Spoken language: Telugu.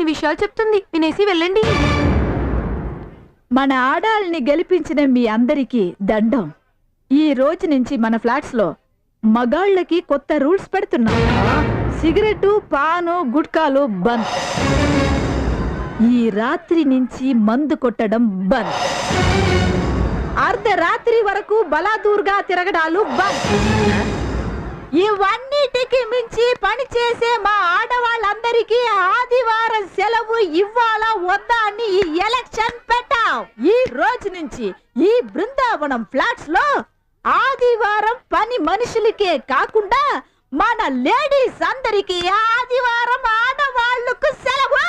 విషయాలు చెప్తుంది, వినేసి వెళ్ళండి. మన ఆడాల్ని గెలిపించిన మీ అందరికీ దండం. ఈ రోజు నుంచి మన ఫ్లాట్స్ లో మగాళ్ళకి కొత్త రూల్స్ పెడుతున్నాం. సిగరెట్, పాను, గుట్కాలు బంద్. ఈ రాత్రి నుంచి మందు కొట్టడం బంద్. అర్ధరాత్రి వరకు బలాదూర్గా తిరగడాలు బంద్. ఇవన్నిటికి మించి పని చేసే మా ఆడవాళ్ళందరికీ ఆదివారం సెలవు ఇవ్వాలా వద్దా అని ఈ ఎలక్షన్ పెట్టాం. ఈ రోజు నుంచి ఈ బృందావనం ఫ్లాట్స్ లో ఆదివారం పని మనుషులకే కాకుండా మన లేడీస్ అందరికీ ఆదివారం ఆడవాళ్లకు సెలవు.